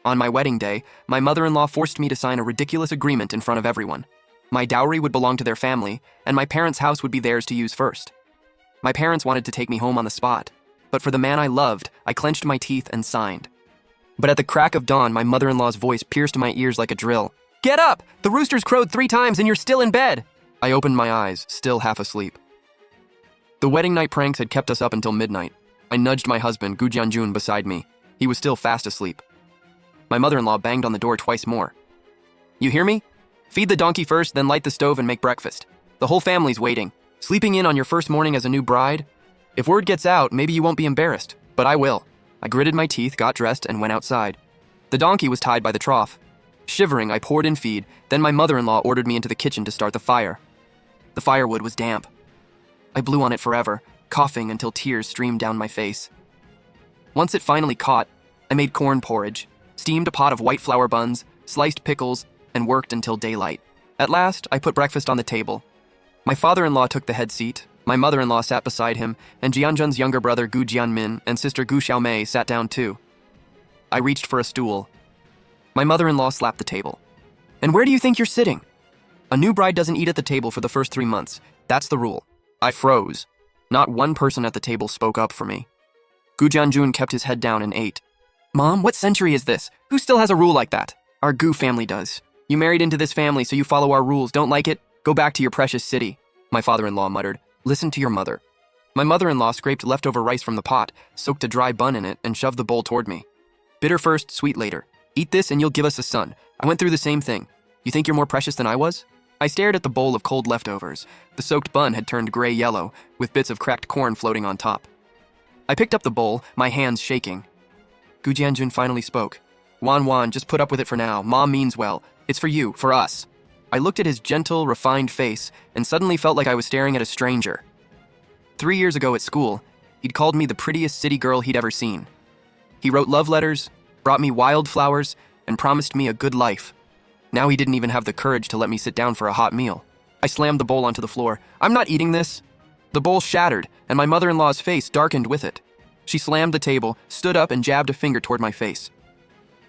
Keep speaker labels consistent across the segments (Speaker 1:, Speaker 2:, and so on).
Speaker 1: On my wedding day, my mother-in-law forced me to sign a ridiculous agreement in front of everyone. My dowry would belong to their family, and my parents' house would be theirs to use first. My parents wanted to take me home on the spot, but for the man I loved, I clenched my teeth and signed. But at the crack of dawn, my mother-in-law's voice pierced my ears like a drill. "Get up! The rooster's crowed 3 times and you're still in bed!" I opened my eyes, still half asleep. The wedding night pranks had kept us up until midnight. I nudged my husband, Gu Jianjun, beside me. He was still fast asleep. My mother-in-law banged on the door twice more. "You hear me? Feed the donkey first, then light the stove and make breakfast. The whole family's waiting. Sleeping in on your first morning as a new bride? If word gets out, maybe you won't be embarrassed, but I will." I gritted my teeth, got dressed, and went outside. The donkey was tied by the trough. Shivering, I poured in feed, then my mother-in-law ordered me into the kitchen to start the fire. The firewood was damp. I blew on it forever, coughing until tears streamed down my face. Once it finally caught, I made corn porridge, steamed a pot of white flour buns, sliced pickles, and worked until daylight. At last, I put breakfast on the table. My father-in-law took the head seat, my mother-in-law sat beside him, and Jianzhen's younger brother Gu Jianmin and sister Gu Xiaomei sat down too. I reached for a stool. My mother-in-law slapped the table. "And where do you think you're sitting? A new bride doesn't eat at the table for the first 3 months. That's the rule." I froze. Not one person at the table spoke up for me. Gu Jianjun kept his head down and ate. "Mom, what century is this? Who still has a rule like that?" "Our Gu family does. You married into this family, so you follow our rules. Don't like it? Go back to your precious city," my father-in-law muttered. "Listen to your mother." My mother-in-law scraped leftover rice from the pot, soaked a dry bun in it, and shoved the bowl toward me. "Bitter first, sweet later. Eat this and you'll give us a son. I went through the same thing. You think you're more precious than I was?" I stared at the bowl of cold leftovers. The soaked bun had turned gray-yellow, with bits of cracked corn floating on top. I picked up the bowl, my hands shaking. Gu Jianjun finally spoke. Wan, just put up with it for now. Mom means well. It's for you, for us." I looked at his gentle, refined face and suddenly felt like I was staring at a stranger. 3 years ago at school, he'd called me the prettiest city girl he'd ever seen. He wrote love letters, brought me wildflowers, and promised me a good life. Now he didn't even have the courage to let me sit down for a hot meal. I slammed the bowl onto the floor. "I'm not eating this." The bowl shattered, and my mother-in-law's face darkened with it. She slammed the table, stood up, and jabbed a finger toward my face.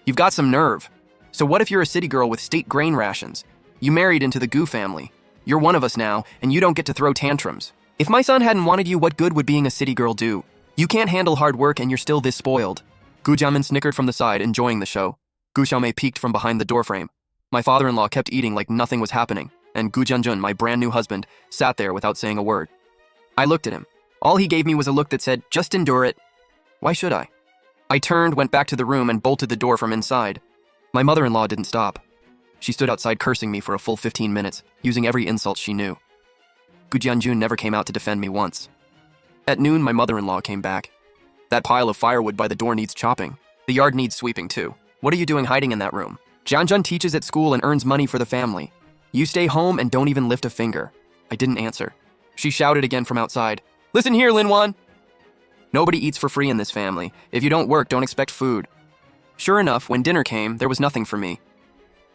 Speaker 1: "You've got some nerve. So what if you're a city girl with state grain rations? You married into the Gu family. You're one of us now, and you don't get to throw tantrums. If my son hadn't wanted you, what good would being a city girl do? You can't handle hard work, and you're still this spoiled." Gu Jianmin snickered from the side, enjoying the show. Gu Xiaomei peeked from behind the doorframe. My father-in-law kept eating like nothing was happening, and Gu Jianjun, my brand new husband, sat there without saying a word. I looked at him. All he gave me was a look that said, "Just endure it." Why should I? I turned, went back to the room, and bolted the door from inside. My mother-in-law didn't stop. She stood outside cursing me for a full 15 minutes, using every insult she knew. Gu Jianjun never came out to defend me once. At noon, my mother-in-law came back. "That pile of firewood by the door needs chopping. The yard needs sweeping too. What are you doing hiding in that room? Jianjun teaches at school and earns money for the family. You stay home and don't even lift a finger." I didn't answer. She shouted again from outside. "Listen here, Linwan. Nobody eats for free in this family. If you don't work, don't expect food." Sure enough, when dinner came, there was nothing for me.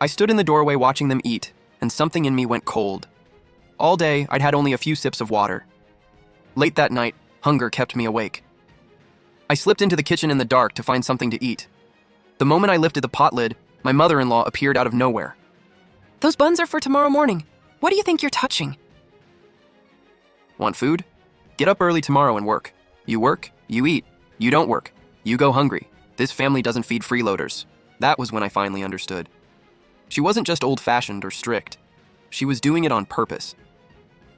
Speaker 1: I stood in the doorway watching them eat, and something in me went cold. All day, I'd had only a few sips of water. Late that night, hunger kept me awake. I slipped into the kitchen in the dark to find something to eat. The moment I lifted the pot lid, my mother-in-law appeared out of nowhere.
Speaker 2: "Those buns are for tomorrow morning. What do you think you're touching?"
Speaker 1: "Want food? Get up early tomorrow and work. You work, you eat. You don't work, you go hungry. This family doesn't feed freeloaders." That was when I finally understood. She wasn't just old-fashioned or strict. She was doing it on purpose.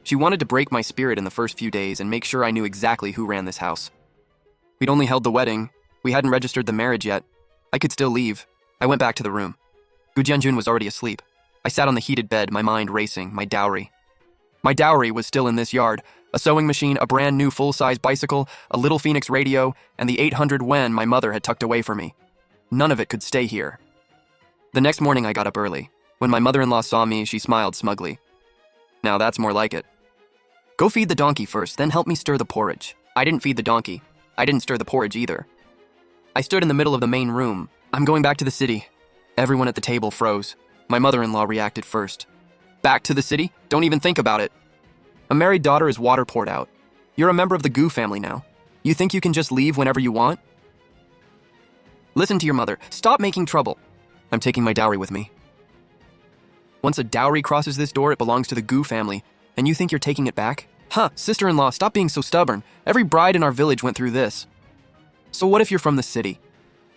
Speaker 1: She wanted to break my spirit in the first few days and make sure I knew exactly who ran this house. We'd only held the wedding. We hadn't registered the marriage yet. I could still leave. I went back to the room. Gu Jianjun was already asleep. I sat on the heated bed, my mind racing, my dowry. My dowry was still in this yard. A sewing machine, a brand new full-size bicycle, a little Phoenix radio, and the 800 yuan my mother had tucked away for me. None of it could stay here. The next morning I got up early. When my mother-in-law saw me, she smiled smugly. "Now that's more like it. Go feed the donkey first, then help me stir the porridge." I didn't feed the donkey. I didn't stir the porridge either. I stood in the middle of the main room. "I'm going back to the city." Everyone at the table froze. My mother-in-law reacted first. "Back to the city? Don't even think about it. A married daughter is water poured out. You're a member of the Gu family now. You think you can just leave whenever you want?" Listen to your mother. Stop making trouble. I'm taking my dowry with me. Once a dowry crosses this door, it belongs to the Gu family, and you think you're taking it back? Huh, sister-in-law, stop being so stubborn. Every bride in our village went through this. So what if you're from the city?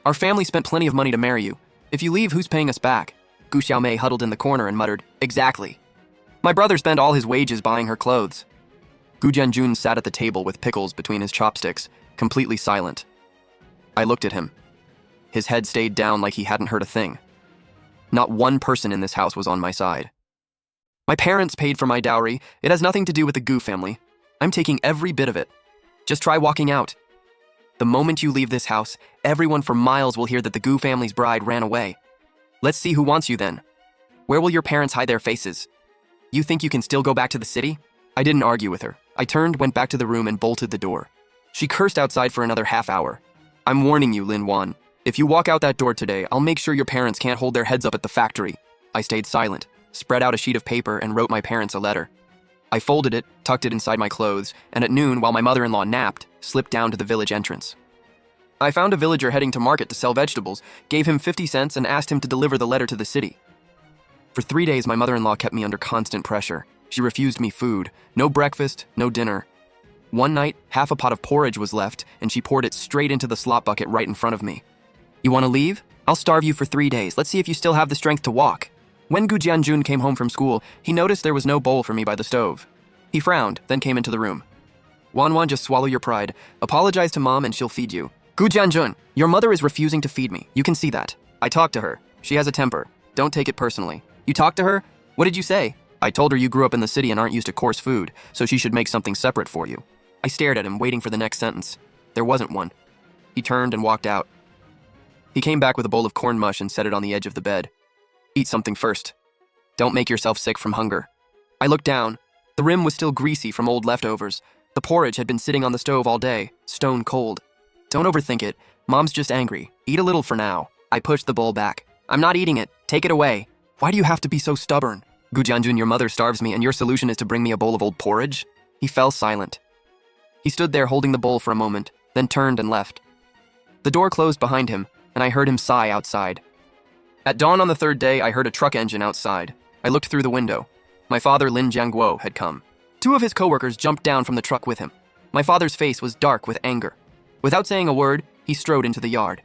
Speaker 1: Our family spent plenty of money to marry you. If you leave, who's paying us back? Gu Xiaomei huddled in the corner and muttered, Exactly. My brother spent all his wages buying her clothes. Gu Jianjun sat at the table with pickles between his chopsticks, completely silent. I looked at him. His head stayed down like he hadn't heard a thing. Not one person in this house was on my side. My parents paid for my dowry. It has nothing to do with the Gu family. I'm taking every bit of it. Just try walking out. The moment you leave this house, everyone for miles will hear that the Gu family's bride ran away. Let's see who wants you then. Where will your parents hide their faces? You think you can still go back to the city? I didn't argue with her. I turned, went back to the room, and bolted the door. She cursed outside for another half hour. I'm warning you, Lin Wan. If you walk out that door today, I'll make sure your parents can't hold their heads up at the factory. I stayed silent, spread out a sheet of paper, and wrote my parents a letter. I folded it, tucked it inside my clothes, and at noon, while my mother-in-law napped, slipped down to the village entrance. I found a villager heading to market to sell vegetables, gave him 50 cents, and asked him to deliver the letter to the city. For 3 days, my mother-in-law kept me under constant pressure. She refused me food. No breakfast, no dinner. One night, half a pot of porridge was left, and she poured it straight into the slop bucket right in front of me. You want to leave? I'll starve you for 3 days. Let's see if you still have the strength to walk. When Gu Jianjun came home from school, he noticed there was no bowl for me by the stove. He frowned, then came into the room. Wan, just swallow your pride. Apologize to Mom and she'll feed you. Gu Jianjun, your mother is refusing to feed me. You can see that. I talked to her. She has a temper. Don't take it personally. You talked to her? What did you say? I told her you grew up in the city and aren't used to coarse food, so she should make something separate for you. I stared at him, waiting for the next sentence. There wasn't one. He turned and walked out. He came back with a bowl of corn mush and set it on the edge of the bed. Eat something first. Don't make yourself sick from hunger. I looked down. The rim was still greasy from old leftovers. The porridge had been sitting on the stove all day, stone cold. Don't overthink it. Mom's just angry. Eat a little for now. I pushed the bowl back. I'm not eating it. Take it away. Why do you have to be so stubborn? Gu Jianjun, your mother starves me and your solution is to bring me a bowl of old porridge? He fell silent. He stood there holding the bowl for a moment, then turned and left. The door closed behind him, and I heard him sigh outside. At dawn on the third day, I heard a truck engine outside. I looked through the window. My father, Lin Jianguo, had come. 2 of his coworkers jumped down from the truck with him. My father's face was dark with anger. Without saying a word, he strode into the yard.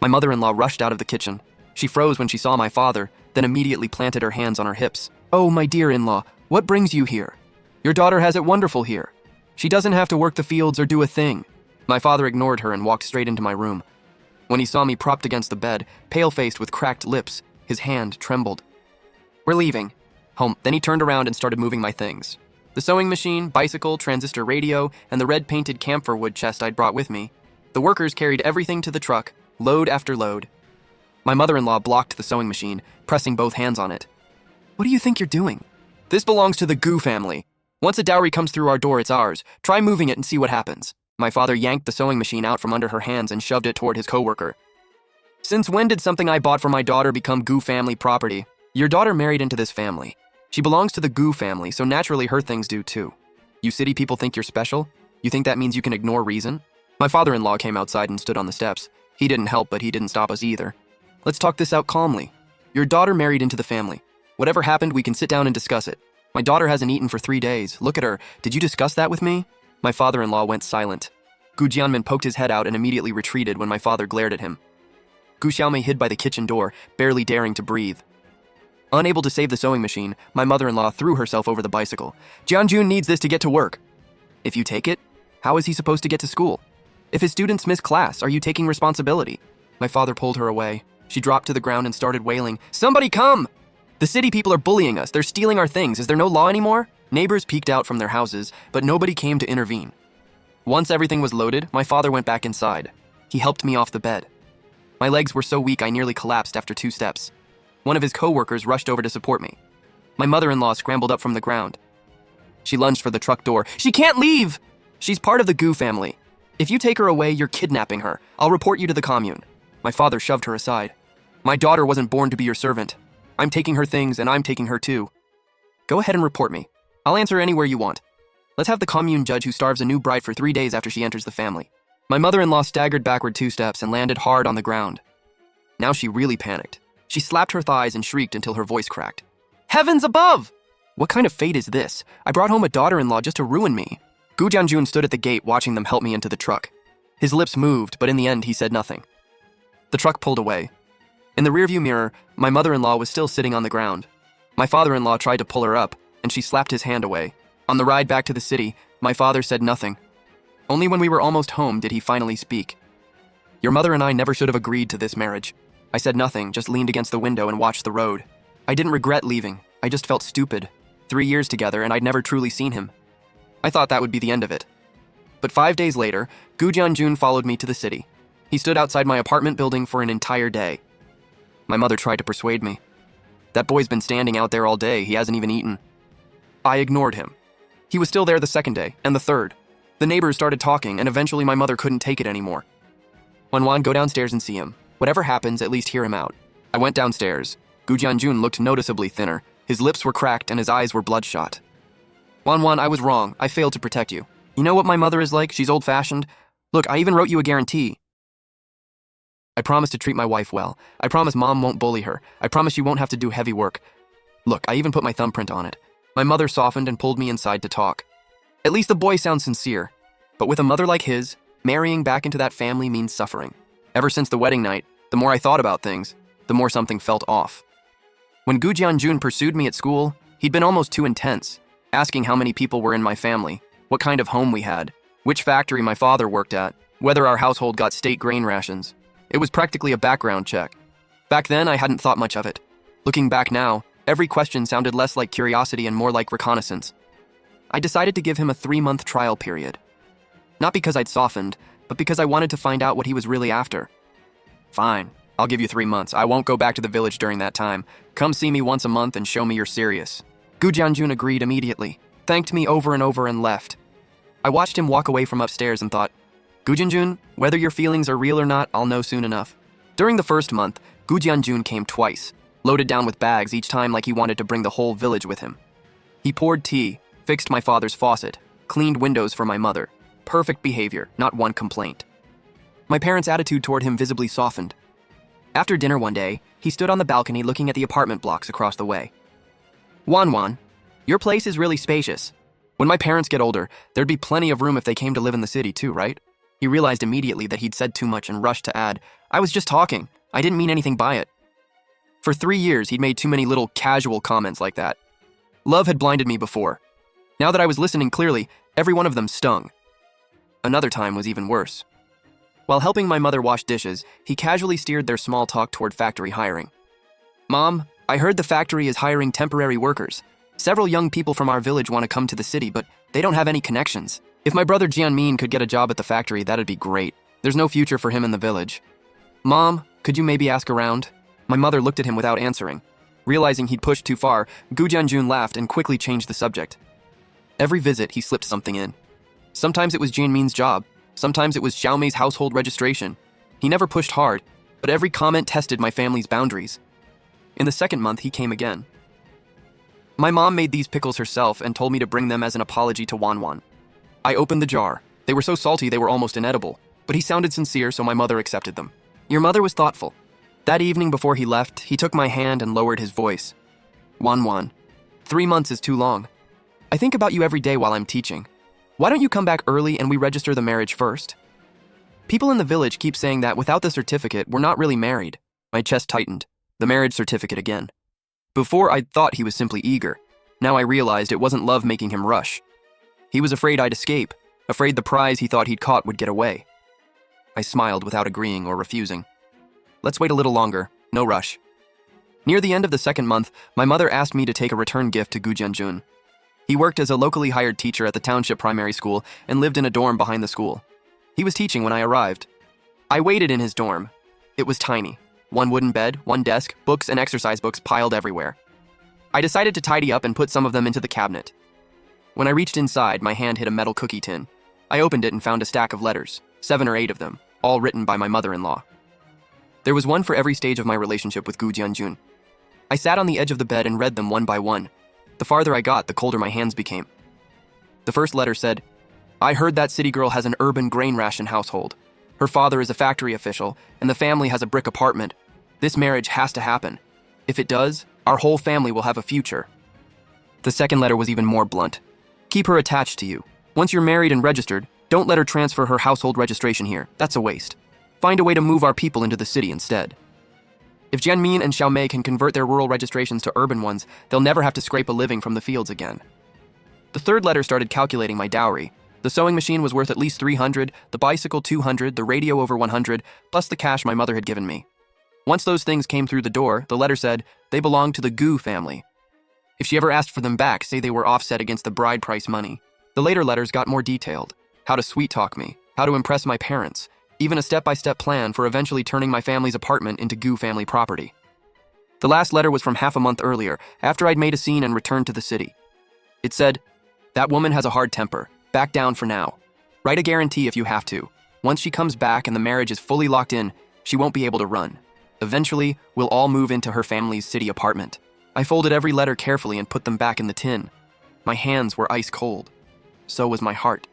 Speaker 1: My mother-in-law rushed out of the kitchen. She froze when she saw my father, then immediately planted her hands on her hips. Oh, my dear in-law, what brings you here? Your daughter has it wonderful here. She doesn't have to work the fields or do a thing. My father ignored her and walked straight into my room. When he saw me propped against the bed, pale-faced with cracked lips, his hand trembled. We're leaving. Home. Then he turned around and started moving my things. The sewing machine, bicycle, transistor radio, and the red-painted camphor wood chest I'd brought with me. The workers carried everything to the truck, load after load. My mother-in-law blocked the sewing machine, pressing both hands on it. What do you think you're doing? This belongs to the Gu family. Once a dowry comes through our door, it's ours. Try moving it and see what happens. My father yanked the sewing machine out from under her hands and shoved it toward his coworker. Since when did something I bought for my daughter become Gu family property? Your daughter married into this family. She belongs to the Gu family, so naturally her things do too. You city people think you're special? You think that means you can ignore reason? My father-in-law came outside and stood on the steps. He didn't help, but he didn't stop us either. Let's talk this out calmly. Your daughter married into the family. Whatever happened, we can sit down and discuss it. My daughter hasn't eaten for 3 days. Look at her. Did you discuss that with me? My father-in-law went silent. Gu Jianmin poked his head out and immediately retreated when my father glared at him. Gu Xiaomei hid by the kitchen door, barely daring to breathe. Unable to save the sewing machine, my mother-in-law threw herself over the bicycle. Jianjun needs this to get to work. If you take it, how is he supposed to get to school? If his students miss class, are you taking responsibility? My father pulled her away. She dropped to the ground and started wailing, Somebody come! The city people are bullying us. They're stealing our things. Is there no law anymore? Neighbors peeked out from their houses, but nobody came to intervene. Once everything was loaded, my father went back inside. He helped me off the bed. My legs were so weak I nearly collapsed after 2 steps. One of his co-workers rushed over to support me. My mother-in-law scrambled up from the ground. She lunged for the truck door. She can't leave! She's part of the Gu family. If you take her away, you're kidnapping her. I'll report you to the commune. My father shoved her aside. My daughter wasn't born to be your servant. I'm taking her things and I'm taking her too. Go ahead and report me. I'll answer anywhere you want. Let's have the commune judge who starves a new bride for 3 days after she enters the family. My mother-in-law staggered backward 2 steps and landed hard on the ground. Now she really panicked. She slapped her thighs and shrieked until her voice cracked. Heavens above! What kind of fate is this? I brought home a daughter-in-law just to ruin me. Gu Jianjun stood at the gate watching them help me into the truck. His lips moved, but in the end he said nothing. The truck pulled away. In the rearview mirror, my mother-in-law was still sitting on the ground. My father-in-law tried to pull her up, and she slapped his hand away. On the ride back to the city, my father said nothing. Only when we were almost home did he finally speak. Your mother and I never should have agreed to this marriage. I said nothing, just leaned against the window and watched the road. I didn't regret leaving. I just felt stupid. 3 years together and I'd never truly seen him. I thought that would be the end of it. But 5 days later, Gu Jianjun followed me to the city. He stood outside my apartment building for an entire day. My mother tried to persuade me. That boy's been standing out there all day, he hasn't even eaten. I ignored him. He was still there the second day, and the third. The neighbors started talking, and eventually my mother couldn't take it anymore. Wanwan, go downstairs and see him. Whatever happens, at least hear him out. I went downstairs. Gu Jianjun looked noticeably thinner. His lips were cracked and his eyes were bloodshot. Wanwan, I was wrong. I failed to protect you. You know what my mother is like? She's old-fashioned. Look, I even wrote you a guarantee. I promise to treat my wife well. I promise Mom won't bully her. I promise you won't have to do heavy work. Look, I even put my thumbprint on it. My mother softened and pulled me inside to talk. At least the boy sounds sincere. But with a mother like his, marrying back into that family means suffering. Ever since the wedding night, the more I thought about things, the more something felt off. When Gu Jianjun pursued me at school, he'd been almost too intense, asking how many people were in my family, what kind of home we had, which factory my father worked at, whether our household got state grain rations. It was practically a background check. Back then, I hadn't thought much of it. Looking back now, every question sounded less like curiosity and more like reconnaissance. I decided to give him a 3-month trial period. Not because I'd softened, but because I wanted to find out what he was really after. Fine, I'll give you 3 months. I won't go back to the village during that time. Come see me once a month and show me you're serious. Gu Jianjun agreed immediately, thanked me over and over and left. I watched him walk away from upstairs and thought, Gu Jianjun, whether your feelings are real or not, I'll know soon enough. During the first month, Gu Jianjun came twice, loaded down with bags each time like he wanted to bring the whole village with him. He poured tea, fixed my father's faucet, cleaned windows for my mother. Perfect behavior, not one complaint. My parents' attitude toward him visibly softened. After dinner one day, he stood on the balcony looking at the apartment blocks across the way. Wanwan, your place is really spacious. When my parents get older, there'd be plenty of room if they came to live in the city too, right? He realized immediately that he'd said too much and rushed to add, I was just talking. I didn't mean anything by it. For 3 years, he'd made too many little casual comments like that. Love had blinded me before. Now that I was listening clearly, every one of them stung. Another time was even worse. While helping my mother wash dishes, he casually steered their small talk toward factory hiring. Mom, I heard the factory is hiring temporary workers. Several young people from our village want to come to the city, but they don't have any connections. If my brother Jianmin could get a job at the factory, that'd be great. There's no future for him in the village. Mom, could you maybe ask around? My mother looked at him without answering. Realizing he'd pushed too far, Gu Jianjun laughed and quickly changed the subject. Every visit, he slipped something in. Sometimes it was Jianmin's job. Sometimes it was Xiaomei's household registration. He never pushed hard, but every comment tested my family's boundaries. In the second month, he came again. My mom made these pickles herself and told me to bring them as an apology to Wanwan. I opened the jar. They were so salty they were almost inedible, but he sounded sincere, so my mother accepted them. Your mother was thoughtful. That evening before he left, he took my hand and lowered his voice. Wanwan, 3 months is too long. I think about you every day while I'm teaching. Why don't you come back early and we register the marriage first? People in the village keep saying that without the certificate, we're not really married. My chest tightened. The marriage certificate again. Before, I'd thought he was simply eager. Now I realized it wasn't love making him rush. He was afraid I'd escape, afraid the prize he thought he'd caught would get away. I smiled without agreeing or refusing. Let's wait a little longer, no rush. Near the end of the second month, my mother asked me to take a return gift to Gu Jianjun. He worked as a locally hired teacher at the township primary school and lived in a dorm behind the school. He was teaching when I arrived. I waited in his dorm. It was tiny. 1 wooden bed, 1 desk, books and exercise books piled everywhere. I decided to tidy up and put some of them into the cabinet. When I reached inside, my hand hit a metal cookie tin. I opened it and found a stack of letters, 7 or 8 of them, all written by my mother-in-law. There was one for every stage of my relationship with Gu Jianjun. I sat on the edge of the bed and read them one by one. The farther I got, the colder my hands became. The first letter said, I heard that city girl has an urban grain ration household. Her father is a factory official, and the family has a brick apartment. This marriage has to happen. If it does, our whole family will have a future. The second letter was even more blunt. Keep her attached to you. Once you're married and registered, don't let her transfer her household registration here. That's a waste. Find a way to move our people into the city instead. If Jianmin and Xiaomei can convert their rural registrations to urban ones, they'll never have to scrape a living from the fields again. The third letter started calculating my dowry. The sewing machine was worth at least 300, the bicycle 200, the radio over 100, plus the cash my mother had given me. Once those things came through the door, the letter said they belonged to the Gu family. If she ever asked for them back, say they were offset against the bride price money. The later letters got more detailed. How to sweet-talk me, how to impress my parents, even a step-by-step plan for eventually turning my family's apartment into Gu family property. The last letter was from half a month earlier, after I'd made a scene and returned to the city. It said, "That woman has a hard temper. Back down for now. Write a guarantee if you have to. Once she comes back and the marriage is fully locked in, she won't be able to run. Eventually, we'll all move into her family's city apartment." I folded every letter carefully and put them back in the tin. My hands were ice cold. So was my heart.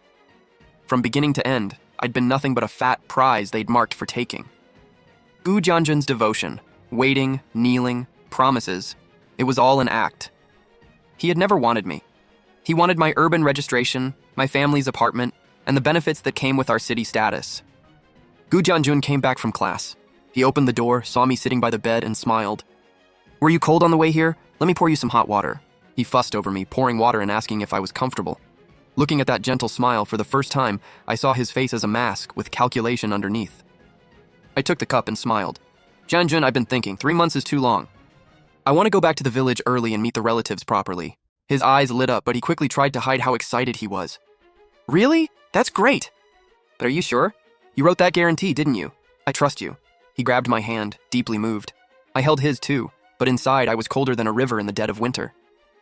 Speaker 1: From beginning to end, I'd been nothing but a fat prize they'd marked for taking. Gu Jianjun's devotion, waiting, kneeling, promises, it was all an act. He had never wanted me. He wanted my urban registration, my family's apartment, and the benefits that came with our city status. Gu Jianjun came back from class. He opened the door, saw me sitting by the bed, and smiled. "Were you cold on the way here? Let me pour you some hot water." He fussed over me, pouring water and asking if I was comfortable. Looking at that gentle smile for the first time, I saw his face as a mask with calculation underneath. I took the cup and smiled. "Jianjun, I've been thinking, 3 months is too long. I want to go back to the village early and meet the relatives properly." His eyes lit up, but he quickly tried to hide how excited he was. "Really? That's great. But are you sure? You wrote that guarantee, didn't you? I trust you." He grabbed my hand, deeply moved. I held his too, but inside I was colder than a river in the dead of winter.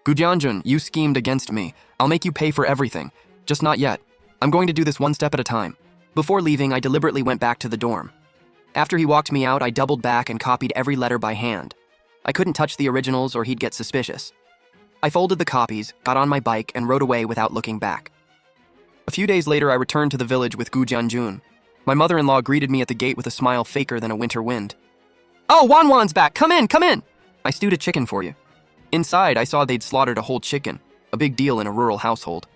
Speaker 1: "Gu Jianjun, you schemed against me. I'll make you pay for everything. Just not yet. I'm going to do this one step at a time." Before leaving, I deliberately went back to the dorm. After he walked me out, I doubled back and copied every letter by hand. I couldn't touch the originals or he'd get suspicious. I folded the copies, got on my bike, and rode away without looking back. A few days later, I returned to the village with Gu Jianjun. My mother-in-law greeted me at the gate with a smile faker than a winter wind. "Oh, Wanwan's back! Come in, come in! I stewed a chicken for you." Inside, I saw they'd slaughtered a whole chicken, a big deal in a rural household.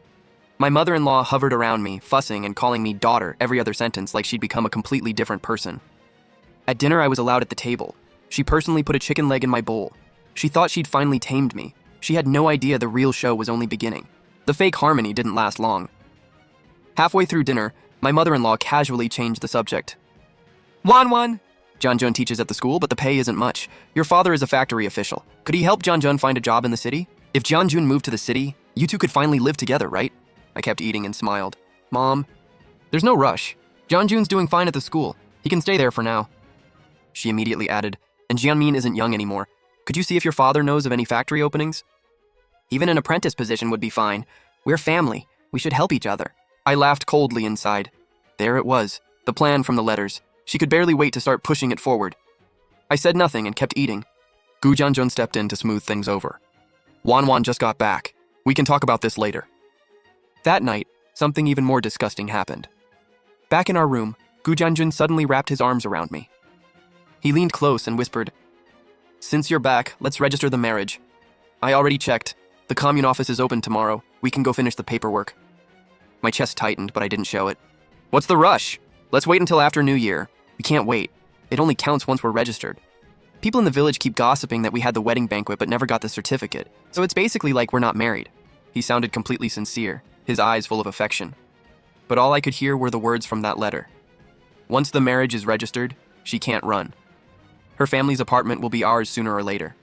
Speaker 1: My mother-in-law hovered around me, fussing and calling me daughter every other sentence like she'd become a completely different person. At dinner, I was allowed at the table. She personally put a chicken leg in my bowl. She thought she'd finally tamed me. She had no idea the real show was only beginning. The fake harmony didn't last long. Halfway through dinner, my mother-in-law casually changed the subject. "Wanwan! Jianjun teaches at the school, but the pay isn't much. Your father is a factory official. Could he help Jianjun find a job in the city? If Jianjun moved to the city, you two could finally live together, right?" I kept eating and smiled. "Mom, there's no rush. Jianjun's doing fine at the school. He can stay there for now." She immediately added, "And Jianmin isn't young anymore. Could you see if your father knows of any factory openings?" "Even an apprentice position would be fine. We're family. We should help each other." I laughed coldly inside. There it was, the plan from the letters. She could barely wait to start pushing it forward. I said nothing and kept eating. Gu Jianjun stepped in to smooth things over. "Wanwan just got back. We can talk about this later." That night, something even more disgusting happened. Back in our room, Gu Jianjun suddenly wrapped his arms around me. He leaned close and whispered, "Since you're back, let's register the marriage. I already checked. The commune office is open tomorrow. We can go finish the paperwork." My chest tightened, but I didn't show it. "What's the rush? Let's wait until after New Year. We can't wait. It only counts once we're registered. People in the village keep gossiping that we had the wedding banquet but never got the certificate, so it's basically like we're not married." He sounded completely sincere, his eyes full of affection. But all I could hear were the words from that letter. Once the marriage is registered, she can't run. Her family's apartment will be ours sooner or later.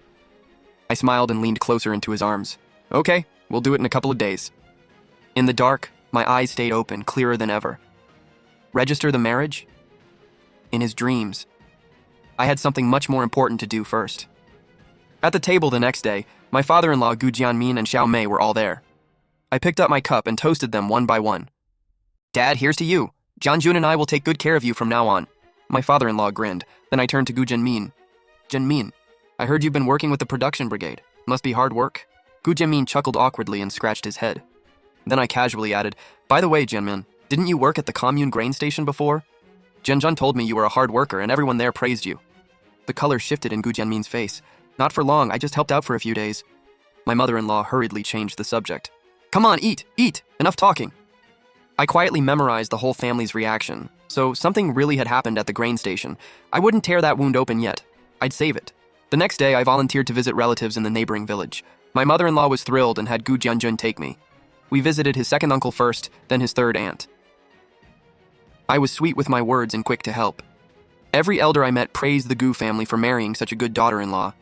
Speaker 1: I smiled and leaned closer into his arms. "Okay, we'll do it in a couple of days." In the dark, my eyes stayed open, clearer than ever. Register the marriage? In his dreams. I had something much more important to do first. At the table the next day, my father-in-law Gu Jianmin and Xiaomei were all there. I picked up my cup and toasted them one by one. "Dad, here's to you. Jianjun and I will take good care of you from now on." My father-in-law grinned. Then I turned to Gu Jianmin. "Jianmin, I heard you've been working with the production brigade. Must be hard work." Gu Jianmin chuckled awkwardly and scratched his head. Then I casually added, "By the way, Jianmin, didn't you work at the commune grain station before? Jianzhen told me you were a hard worker and everyone there praised you." The color shifted in Gu Jianmin's face. "Not for long, I just helped out for a few days." My mother-in-law hurriedly changed the subject. "Come on, eat, enough talking." I quietly memorized the whole family's reaction, so something really had happened at the grain station. I wouldn't tear that wound open yet. I'd save it. The next day, I volunteered to visit relatives in the neighboring village. My mother-in-law was thrilled and had Gu Jianjun take me. We visited his second uncle first, then his third aunt. I was sweet with my words and quick to help. Every elder I met praised the Gu family for marrying such a good daughter-in-law.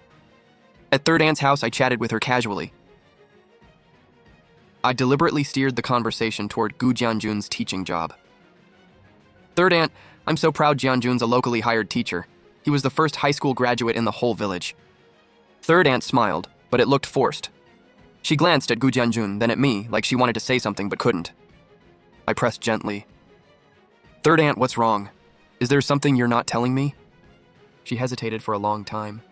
Speaker 1: At third aunt's house, I chatted with her casually. I deliberately steered the conversation toward Gu Jianjun's teaching job. "Third aunt, I'm so proud Jianjun's a locally hired teacher. He was the first high school graduate in the whole village." Third aunt smiled, but it looked forced. She glanced at Gu Jianjun, then at me, like she wanted to say something but couldn't. I pressed gently. "Third aunt, what's wrong? Is there something you're not telling me?" She hesitated for a long time.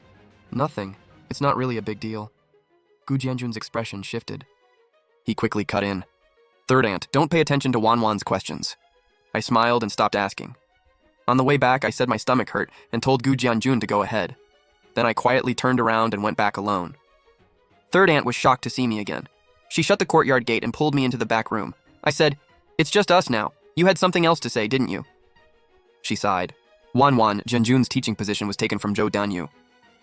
Speaker 1: "Nothing. It's not really a big deal." Gu Jianjun's expression shifted. He quickly cut in. "Third aunt, don't pay attention to Wanwan's questions." I smiled and stopped asking. On the way back, I said my stomach hurt and told Gu Jianjun to go ahead. Then I quietly turned around and went back alone. Third aunt was shocked to see me again. She shut the courtyard gate and pulled me into the back room. I said, "It's just us now. You had something else to say, didn't you?" She sighed. Wanwan, Jianjun's teaching position was taken from Zhou Danyu.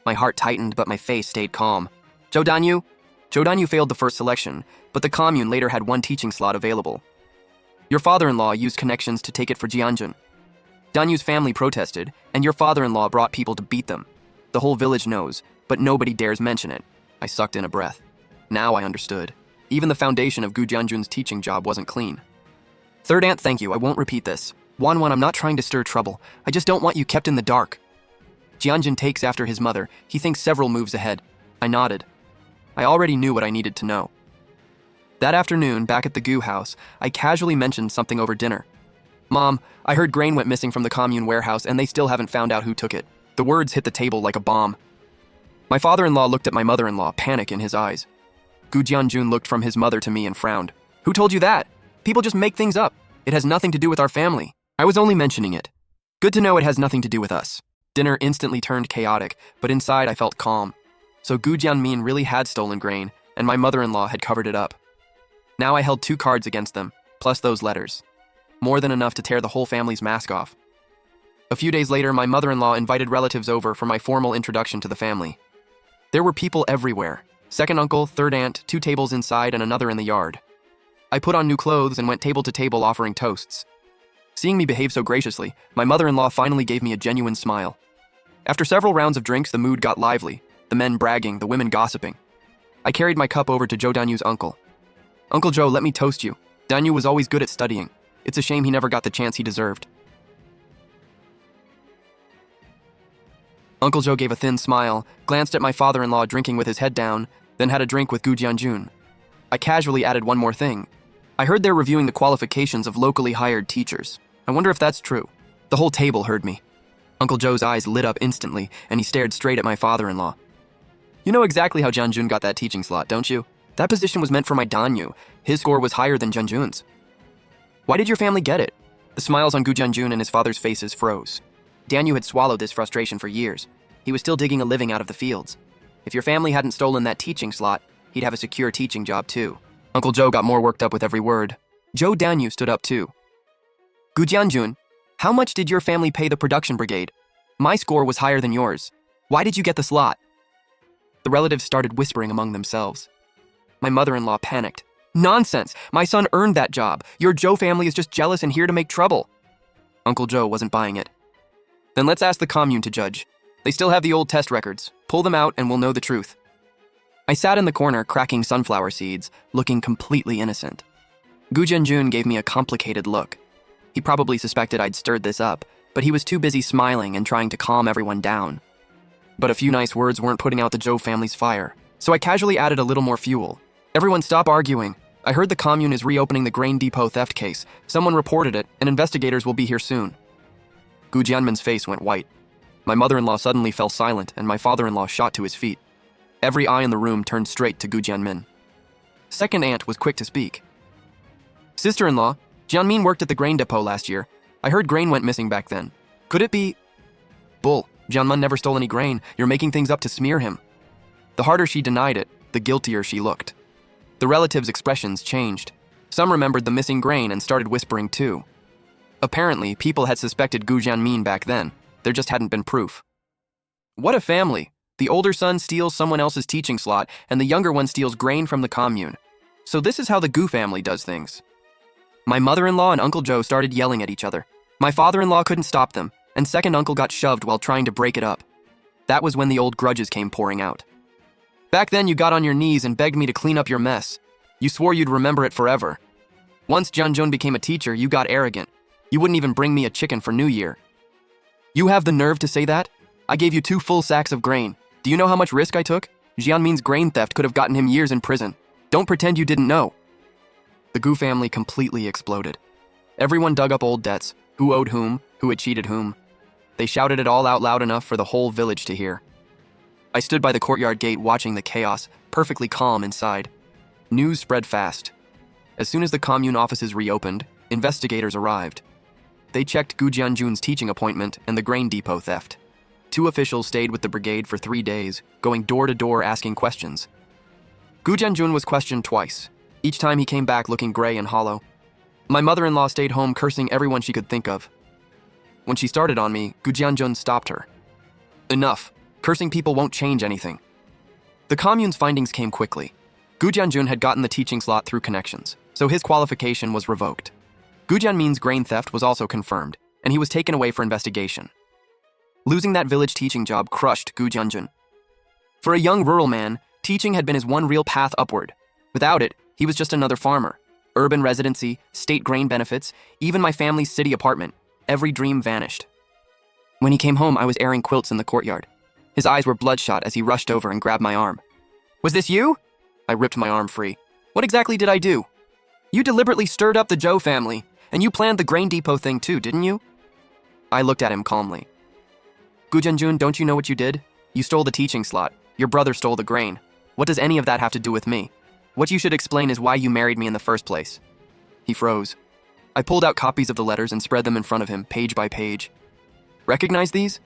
Speaker 1: My heart tightened, but my face stayed calm. Zhou Danyu? Zhou Danyu failed the first selection, but the commune later had one teaching slot available. Your father-in-law used connections to take it for Jianjun. Danyu's family protested, and your father-in-law brought people to beat them. The whole village knows, but nobody dares mention it. I sucked in a breath. Now I understood. Even the foundation of Gu Jianjun's teaching job wasn't clean. "Third aunt, thank you. I won't repeat this. Wanwan, I'm not trying to stir trouble. I just don't want you kept in the dark." Jianjun takes after his mother. He thinks several moves ahead. I nodded. I already knew what I needed to know. That afternoon, back at the Gu house, I casually mentioned something over dinner. "Mom, I heard grain went missing from the commune warehouse and they still haven't found out who took it." The words hit the table like a bomb. My father-in-law looked at my mother-in-law, panic in his eyes. Gu Jianjun looked from his mother to me and frowned. "Who told you that? People just make things up. It has nothing to do with our family. I was only mentioning it. Good to know it has nothing to do with us." Dinner instantly turned chaotic, but inside I felt calm. So Gu Jianmin really had stolen grain, and my mother-in-law had covered it up. Now I held 2 cards against them, plus those letters. More than enough to tear the whole family's mask off. A few days later, my mother-in-law invited relatives over for my formal introduction to the family. There were people everywhere. Second uncle, third aunt, 2 tables inside and another in the yard. I put on new clothes and went table to table offering toasts. Seeing me behave so graciously, my mother-in-law finally gave me a genuine smile. After several rounds of drinks, the mood got lively, the men bragging, the women gossiping. I carried my cup over to Zhou Danyu's uncle. "Uncle Zhou, let me toast you. Danyu was always good at studying. It's a shame he never got the chance he deserved." Uncle Zhou gave a thin smile, glanced at my father-in-law drinking with his head down, then had a drink with Gu Jianjun. I casually added one more thing. "I heard they're reviewing the qualifications of locally hired teachers. I wonder if that's true." The whole table heard me. Uncle Zhou's eyes lit up instantly, and he stared straight at my father-in-law. "You know exactly how Jianjun got that teaching slot, don't you? That position was meant for my Danyu. His score was higher than Jianjun's." "Why did your family get it?" The smiles on Gu Jianjun and his father's faces froze. Danyu had swallowed this frustration for years. He was still digging a living out of the fields. If your family hadn't stolen that teaching slot, he'd have a secure teaching job too. Uncle Zhou got more worked up with every word. Zhou Danyu stood up too. "Gu Jianjun, how much did your family pay the production brigade? My score was higher than yours. Why did you get the slot?" The relatives started whispering among themselves. My mother-in-law panicked. "Nonsense! My son earned that job. Your Zhou family is just jealous and here to make trouble." Uncle Zhou wasn't buying it. "Then let's ask the commune to judge. They still have the old test records. Pull them out and we'll know the truth." I sat in the corner cracking sunflower seeds, looking completely innocent. Gu Jianjun gave me a complicated look. He probably suspected I'd stirred this up, but he was too busy smiling and trying to calm everyone down. But a few nice words weren't putting out the Zhou family's fire, so I casually added a little more fuel. "Everyone stop arguing. I heard the commune is reopening the grain depot theft case. Someone reported it, and investigators will be here soon." Gu Jianmin's face went white. My mother-in-law suddenly fell silent, and my father-in-law shot to his feet. Every eye in the room turned straight to Gu Jianmin. Second aunt was quick to speak. Sister-in-law, Jianmin worked at the grain depot last year. I heard grain went missing back then. Could it be? Bull, Jianmin never stole any grain. You're making things up to smear him. The harder she denied it, the guiltier she looked. The relatives' expressions changed. Some remembered the missing grain and started whispering too. Apparently, people had suspected Gu Jianmin back then. There just hadn't been proof. What a family! The older son steals someone else's teaching slot, and the younger one steals grain from the commune. So this is how the Gu family does things. My mother-in-law and Uncle Joe started yelling at each other. My father-in-law couldn't stop them, and second uncle got shoved while trying to break it up. That was when the old grudges came pouring out. Back then, you got on your knees and begged me to clean up your mess. You swore you'd remember it forever. Once Jianjun became a teacher, you got arrogant. You wouldn't even bring me a chicken for New Year. You have the nerve to say that? I gave you 2 full sacks of grain. Do you know how much risk I took? Jianmin's grain theft could have gotten him years in prison. Don't pretend you didn't know. The Gu family completely exploded. Everyone dug up old debts, who owed whom, who had cheated whom. They shouted it all out loud enough for the whole village to hear. I stood by the courtyard gate watching the chaos, perfectly calm inside. News spread fast. As soon as the commune offices reopened, investigators arrived. They checked Gu Jianjun's teaching appointment and the grain depot theft. 2 officials stayed with the brigade for 3 days, going door to door asking questions. Gu Jianjun was questioned twice. Each time he came back looking gray and hollow. My mother-in-law stayed home cursing everyone she could think of. When she started on me, Gu Jianjun stopped her. Enough. Cursing people won't change anything. The commune's findings came quickly. Gu Jianjun had gotten the teaching slot through connections, so his qualification was revoked. Gu Jianmin's grain theft was also confirmed, and he was taken away for investigation. Losing that village teaching job crushed Gu Jianjun. For a young rural man, teaching had been his one real path upward. Without it, he was just another farmer. Urban residency, state grain benefits, even my family's city apartment. Every dream vanished. When he came home, I was airing quilts in the courtyard. His eyes were bloodshot as he rushed over and grabbed my arm. Was this you? I ripped my arm free. What exactly did I do? You deliberately stirred up the Zhou family, and you planned the grain depot thing too, didn't you? I looked at him calmly. Gu Jianjun, don't you know what you did? You stole the teaching slot. Your brother stole the grain. What does any of that have to do with me? What you should explain is why you married me in the first place. He froze. I pulled out copies of the letters and spread them in front of him, page by page. Recognize these?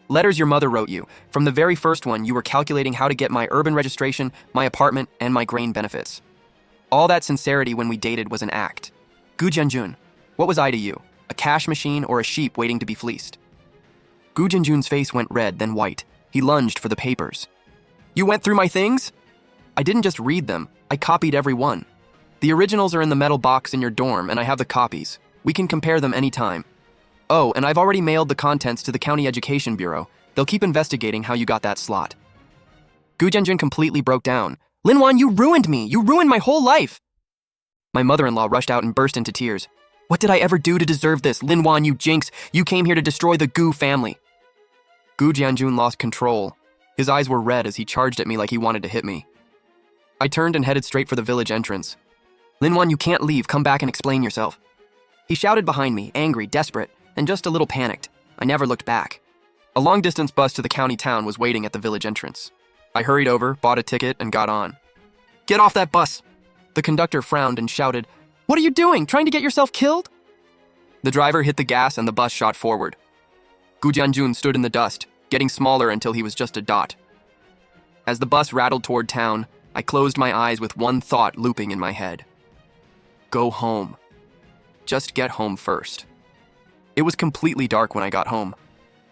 Speaker 1: Letters your mother wrote you. From the very first one, you were calculating how to get my urban registration, my apartment, and my grain benefits. All that sincerity when we dated was an act. Gu Jianjun, what was I to you? A cash machine or a sheep waiting to be fleeced? Gu Jianjun's face went red, then white. He lunged for the papers. You went through my things? I didn't just read them. I copied every one. The originals are in the metal box in your dorm, and I have the copies. We can compare them anytime. Oh, and I've already mailed the contents to the County Education Bureau. They'll keep investigating how you got that slot. Gu Jianjun completely broke down. Linwan, you ruined me! You ruined my whole life! My mother-in-law rushed out and burst into tears. What did I ever do to deserve this? Linwan, you jinx! You came here to destroy the Gu family. Gu Jianjun lost control. His eyes were red as he charged at me like he wanted to hit me. I turned and headed straight for the village entrance. Linwan, you can't leave. Come back and explain yourself. He shouted behind me, angry, desperate, and just a little panicked. I never looked back. A long-distance bus to the county town was waiting at the village entrance. I hurried over, bought a ticket, and got on. Get off that bus! The conductor frowned and shouted, What are you doing? Trying to get yourself killed? The driver hit the gas and the bus shot forward. Gu Jianjun stood in the dust, getting smaller until he was just a dot. As the bus rattled toward town, I closed my eyes with one thought looping in my head. Go home. Just get home first. It was completely dark when I got home.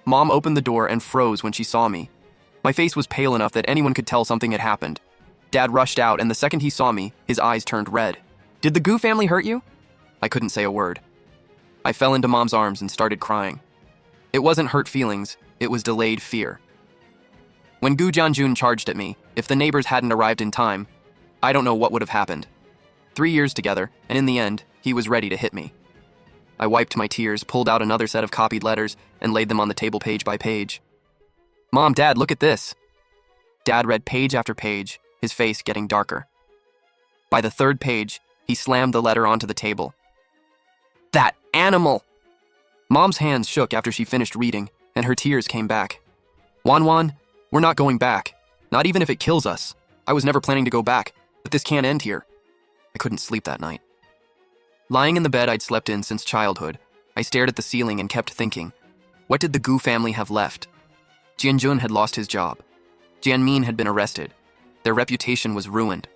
Speaker 1: Mom opened the door and froze when she saw me. My face was pale enough that anyone could tell something had happened. Dad rushed out, and the second he saw me, his eyes turned red. Did the Gu family hurt you? I couldn't say a word. I fell into Mom's arms and started crying. It wasn't hurt feelings, it was delayed fear. When Gu Jianjun charged at me, if the neighbors hadn't arrived in time, I don't know what would have happened. 3 years together, and in the end, he was ready to hit me. I wiped my tears, pulled out another set of copied letters, and laid them on the table page by page. Mom, Dad, look at this. Dad read page after page, his face getting darker. By the 3rd page, he slammed the letter onto the table. That animal! Mom's hands shook after she finished reading, and her tears came back. Wanwan, we're not going back. Not even if it kills us. I was never planning to go back, but this can't end here. I couldn't sleep that night. Lying in the bed I'd slept in since childhood, I stared at the ceiling and kept thinking, what did the Gu family have left? Jianjun had lost his job. Jianmin had been arrested. Their reputation was ruined.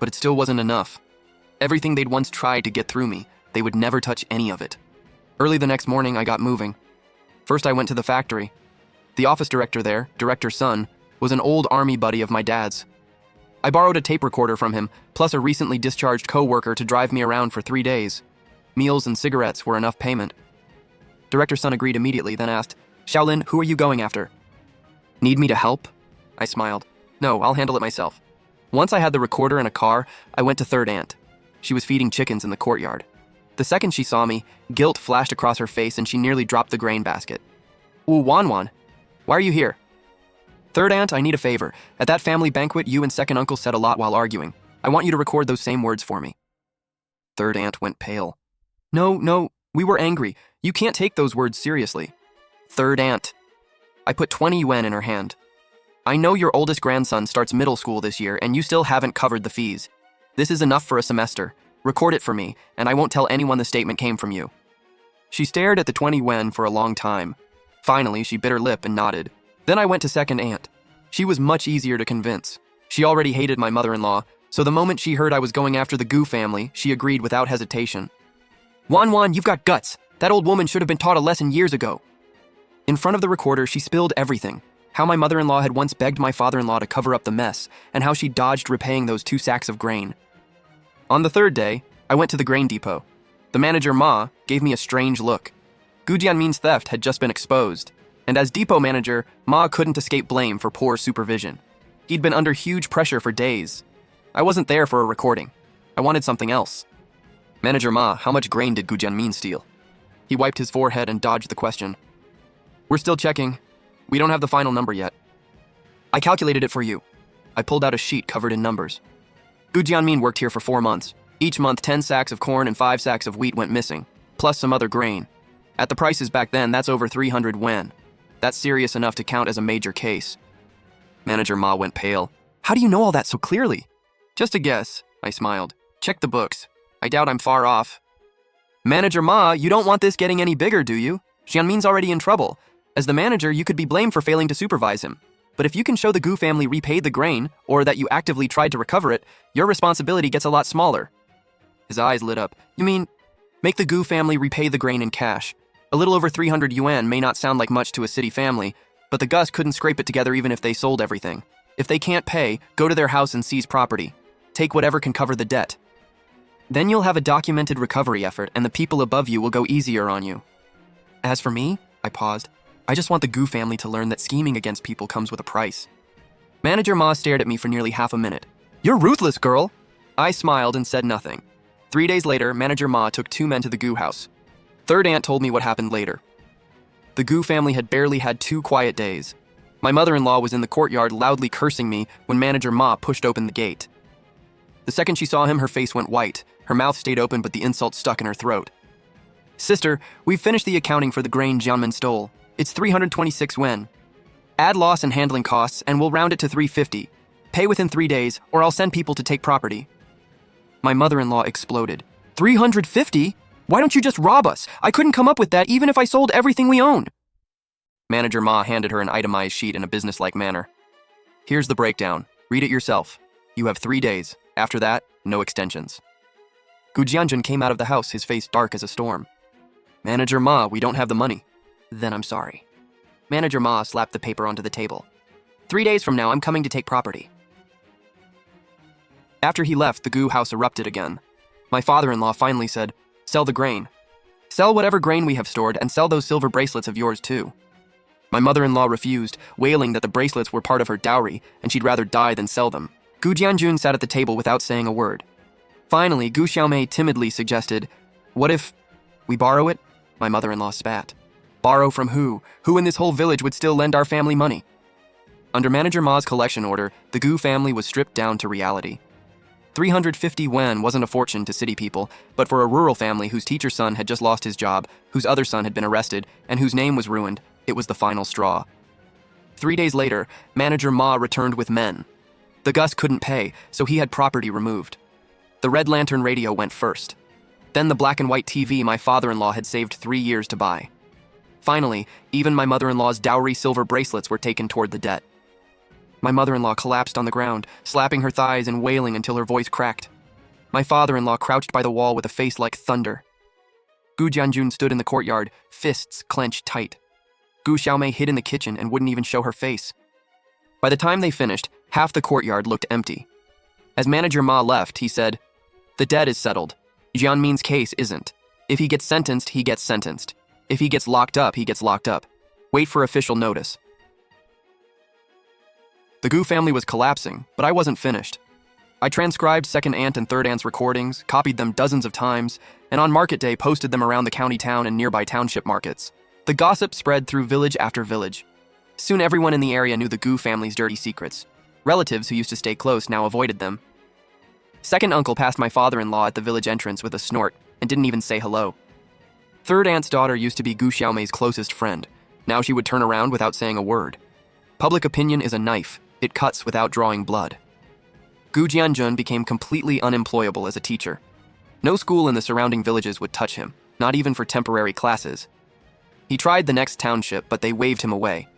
Speaker 1: But it still wasn't enough. Everything they'd once tried to get through me, they would never touch any of it. Early the next morning, I got moving. First, I went to the factory. The office director there, Director Sun, was an old army buddy of my dad's. I borrowed a tape recorder from him, plus a recently discharged co-worker to drive me around for 3 days. Meals and cigarettes were enough payment. Director Sun agreed immediately, then asked, Shaolin, who are you going after? Need me to help? I smiled. No, I'll handle it myself. Once I had the recorder in a car, I went to Third Aunt. She was feeding chickens in the courtyard. The second she saw me, guilt flashed across her face and she nearly dropped the grain basket. Ooh, Wanwan, why are you here? Third Aunt, I need a favor. At that family banquet, you and second uncle said a lot while arguing. I want you to record those same words for me. Third Aunt went pale. No, we were angry. You can't take those words seriously. Third Aunt. I put 20 yuan in her hand. I know your oldest grandson starts middle school this year and you still haven't covered the fees. This is enough for a semester. Record it for me, and I won't tell anyone the statement came from you. She stared at the 20 yuan for a long time. Finally, she bit her lip and nodded. Then I went to second aunt. She was much easier to convince. She already hated my mother-in-law, so the moment she heard I was going after the Gu family, she agreed without hesitation. Wanwan, you've got guts. That old woman should have been taught a lesson years ago. In front of the recorder, she spilled everything. How my mother-in-law had once begged my father-in-law to cover up the mess, and how she dodged repaying those 2 sacks of grain. On the third day, I went to the grain depot. The manager, Ma, gave me a strange look. Gu Jianmin's theft had just been exposed, and as depot manager, Ma couldn't escape blame for poor supervision. He'd been under huge pressure for days. I wasn't there for a recording. I wanted something else. Manager Ma, how much grain did Gu Jianmin steal? He wiped his forehead and dodged the question. We're still checking. We don't have the final number yet. I calculated it for you. I pulled out a sheet covered in numbers. Gu Jianmin worked here for 4 months. Each month, 10 sacks of corn and 5 sacks of wheat went missing, plus some other grain. At the prices back then, that's over 300 yuan. That's serious enough to count as a major case. Manager Ma went pale. How do you know all that so clearly? Just a guess, I smiled. Check the books. I doubt I'm far off. Manager Ma, you don't want this getting any bigger, do you? Jianmin's already in trouble. As the manager, you could be blamed for failing to supervise him. But if you can show the Gu family repaid the grain, or that you actively tried to recover it, your responsibility gets a lot smaller. His eyes lit up. You mean, make the Gu family repay the grain in cash. A little over 300 yuan may not sound like much to a city family, but the Gus couldn't scrape it together even if they sold everything. If they can't pay, go to their house and seize property. Take whatever can cover the debt. Then you'll have a documented recovery effort, and the people above you will go easier on you. As for me, I paused. I just want the Gu family to learn that scheming against people comes with a price. Manager Ma stared at me for nearly half a minute. You're ruthless, girl! I smiled and said nothing. 3 days later, Manager Ma took 2 men to the Gu house. Third Aunt told me what happened later. The Gu family had barely had 2 quiet days. My mother-in-law was in the courtyard loudly cursing me when Manager Ma pushed open the gate. The second she saw him, her face went white. Her mouth stayed open, but the insult stuck in her throat. Sister, we've finished the accounting for the grain Jianmin stole. It's 326 yuan. Add loss and handling costs, and we'll round it to 350. Pay within 3 days, or I'll send people to take property. My mother-in-law exploded. 350? Why don't you just rob us? I couldn't come up with that even if I sold everything we own. Manager Ma handed her an itemized sheet in a businesslike manner. Here's the breakdown. Read it yourself. You have 3 days. After that, no extensions. Gu Jianjun came out of the house, his face dark as a storm. Manager Ma, we don't have the money. Then I'm sorry. Manager Ma slapped the paper onto the table. 3 days from now, I'm coming to take property. After he left, the Gu house erupted again. My father-in-law finally said, sell the grain. Sell whatever grain we have stored and sell those silver bracelets of yours too. My mother-in-law refused, wailing that the bracelets were part of her dowry and she'd rather die than sell them. Gu Jianjun sat at the table without saying a word. Finally, Gu Xiaomei timidly suggested, what if we borrow it? My mother-in-law spat. Borrow from who? Who in this whole village would still lend our family money? Under Manager Ma's collection order, the Gu family was stripped down to reality. 350 yuan wasn't a fortune to city people, but for a rural family whose teacher's son had just lost his job, whose other son had been arrested, and whose name was ruined, it was the final straw. 3 days later, Manager Ma returned with men. The Gus couldn't pay, so he had property removed. The Red Lantern radio went first. Then the black and white TV my father-in-law had saved 3 years to buy. Finally, even my mother-in-law's dowry silver bracelets were taken toward the debt. My mother-in-law collapsed on the ground, slapping her thighs and wailing until her voice cracked. My father-in-law crouched by the wall with a face like thunder. Gu Jianjun stood in the courtyard, fists clenched tight. Gu Xiaomei hid in the kitchen and wouldn't even show her face. By the time they finished, half the courtyard looked empty. As manager Ma left, he said, "The debt is settled. Jianmin's case isn't. If he gets sentenced, he gets sentenced. If he gets locked up, he gets locked up. Wait for official notice." The Gu family was collapsing, but I wasn't finished. I transcribed second aunt and third aunt's recordings, copied them dozens of times, and on market day posted them around the county town and nearby township markets. The gossip spread through village after village. Soon everyone in the area knew the Gu family's dirty secrets. Relatives who used to stay close now avoided them. Second uncle passed my father-in-law at the village entrance with a snort and didn't even say hello. Third aunt's daughter used to be Gu Xiaomei's closest friend. Now she would turn around without saying a word. Public opinion is a knife. It cuts without drawing blood. Gu Jianjun became completely unemployable as a teacher. No school in the surrounding villages would touch him, not even for temporary classes. He tried the next township, but they waved him away.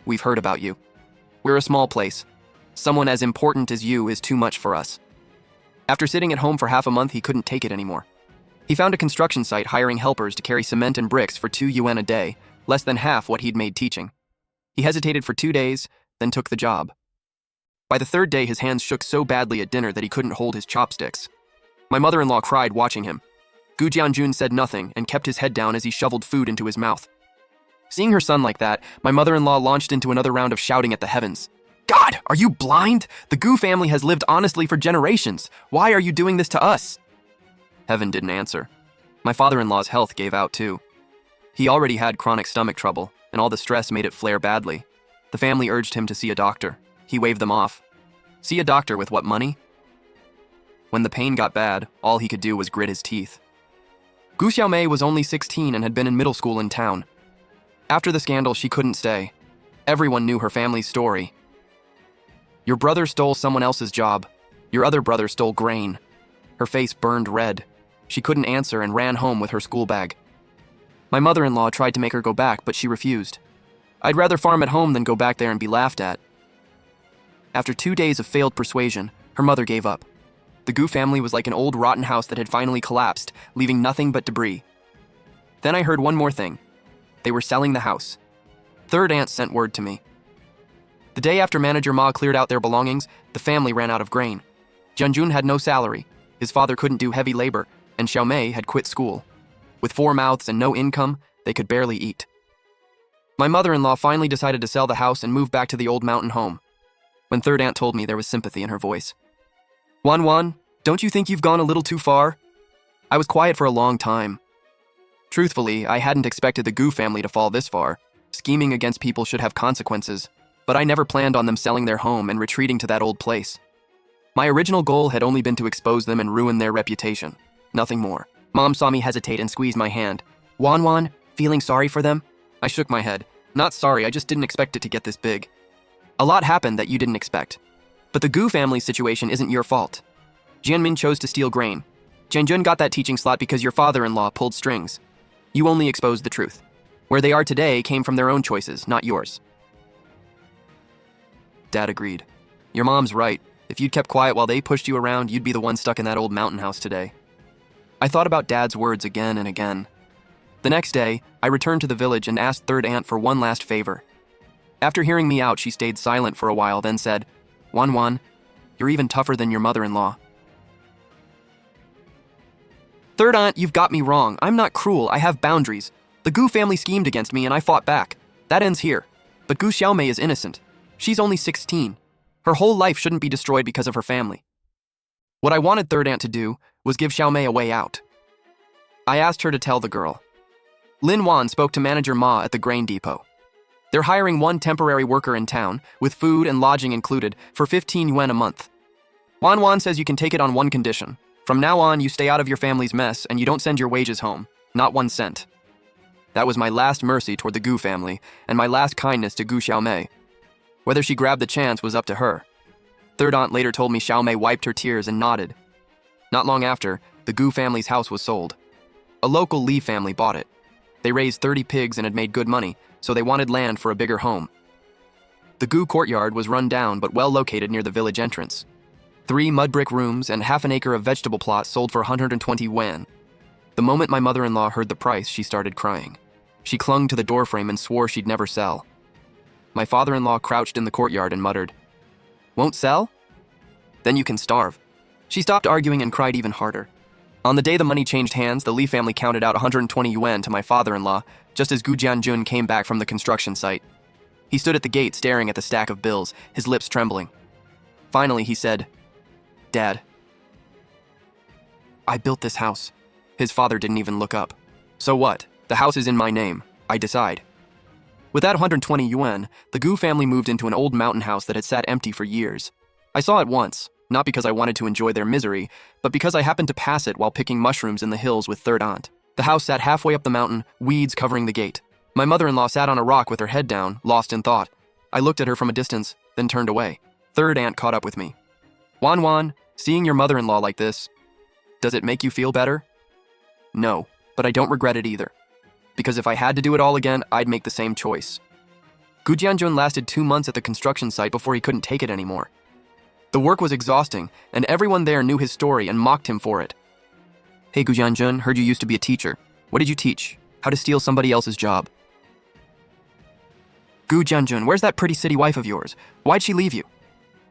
Speaker 1: "We've heard about you. We're a small place. Someone as important as you is too much for us." After sitting at home for half a month, he couldn't take it anymore. He found a construction site hiring helpers to carry cement and bricks for 2 yuan a day, less than half what he'd made teaching. He hesitated for 2 days, then took the job. By the third day, his hands shook so badly at dinner that he couldn't hold his chopsticks. My mother-in-law cried watching him. Gu Jianjun said nothing and kept his head down as he shoveled food into his mouth. Seeing her son like that, my mother-in-law launched into another round of shouting at the heavens. "God, are you blind? The Gu family has lived honestly for generations. Why are you doing this to us?" Heaven didn't answer. My father-in-law's health gave out too. He already had chronic stomach trouble, and all the stress made it flare badly. The family urged him to see a doctor. He waved them off. See a doctor with what money? When the pain got bad, all he could do was grit his teeth. Gu Xiaomei was only 16 and had been in middle school in town. After the scandal, she couldn't stay. Everyone knew her family's story. "Your brother stole someone else's job. Your other brother stole grain." Her face burned red. She couldn't answer and ran home with her school bag. My mother-in-law tried to make her go back, but she refused. "I'd rather farm at home than go back there and be laughed at." After 2 days of failed persuasion, her mother gave up. The Gu family was like an old rotten house that had finally collapsed, leaving nothing but debris. Then I heard one more thing. They were selling the house. Third aunt sent word to me. The day after manager Ma cleared out their belongings, the family ran out of grain. Jianjun had no salary, his father couldn't do heavy labor, and Xiaomei had quit school. With 4 mouths and no income, they could barely eat. My mother-in-law finally decided to sell the house and move back to the old mountain home. When third aunt told me, there was sympathy in her voice. "Wan, don't you think you've gone a little too far?" I was quiet for a long time. Truthfully, I hadn't expected the Gu family to fall this far. Scheming against people should have consequences, but I never planned on them selling their home and retreating to that old place. My original goal had only been to expose them and ruin their reputation. Nothing more. Mom saw me hesitate and squeezed my hand. "Wan, feeling sorry for them?" I shook my head. "Not sorry, I just didn't expect it to get this big. A lot happened that you didn't expect. But the Gu family's situation isn't your fault. Jianmin chose to steal grain. Jianjun got that teaching slot because your father-in-law pulled strings. You only exposed the truth. Where they are today came from their own choices, not yours." Dad agreed. "Your mom's right. If you'd kept quiet while they pushed you around, you'd be the one stuck in that old mountain house today." I thought about Dad's words again and again. The next day, I returned to the village and asked third aunt for one last favor. After hearing me out, she stayed silent for a while, then said, Wan, you're even tougher than your mother-in-law." "Third aunt, you've got me wrong. I'm not cruel, I have boundaries. The Gu family schemed against me and I fought back. That ends here. But Gu Xiaomei is innocent. She's only 16. Her whole life shouldn't be destroyed because of her family." What I wanted third aunt to do was give Xiaomei a way out. I asked her to tell the girl. Lin Wan spoke to manager Ma at the grain depot. They're hiring one temporary worker in town, with food and lodging included, for 15 yuan a month. Wan says you can take it on one condition. From now on, you stay out of your family's mess and you don't send your wages home, not 1 cent. That was my last mercy toward the Gu family, and my last kindness to Gu Xiaomei. Whether she grabbed the chance was up to her. Third aunt later told me Xiaomei wiped her tears and nodded. Not long after, the the Gu family's house was sold. A local Lee family bought it. They raised 30 pigs and had made good money, so they wanted land for a bigger home. The Gu courtyard was run down but well located near the village entrance. 3 mud brick rooms and half an acre of vegetable plots sold for 120 yuan. The moment my mother-in-law heard the price, she started crying. She clung to the doorframe and swore she'd never sell. My father-in-law crouched in the courtyard and muttered, "Won't sell? Then you can starve." She stopped arguing and cried even harder. On the day the money changed hands, the Lee family counted out 120 yuan to my father-in-law, just as Gu Jianjun came back from the construction site. He stood at the gate staring at the stack of bills, his lips trembling. Finally, he said, "Dad, I built this house." His father didn't even look up. "So what? The house is in my name. I decide." With that 120 yuan, the Gu family moved into an old mountain house that had sat empty for years. I saw it once, not because I wanted to enjoy their misery, but because I happened to pass it while picking mushrooms in the hills with third aunt. The house sat halfway up the mountain, weeds covering the gate. My mother-in-law sat on a rock with her head down, lost in thought. I looked at her from a distance, then turned away. Third aunt caught up with me. "Wan, seeing your mother-in-law like this, does it make you feel better?" "No, but I don't regret it either. Because if I had to do it all again, I'd make the same choice." Gu Jianjun lasted 2 months at the construction site before he couldn't take it anymore. The work was exhausting, and everyone there knew his story and mocked him for it. "Hey Gu Jianjun, heard you used to be a teacher. What did you teach? How to steal somebody else's job?" "Gu Jianjun, where's that pretty city wife of yours? Why'd she leave you?"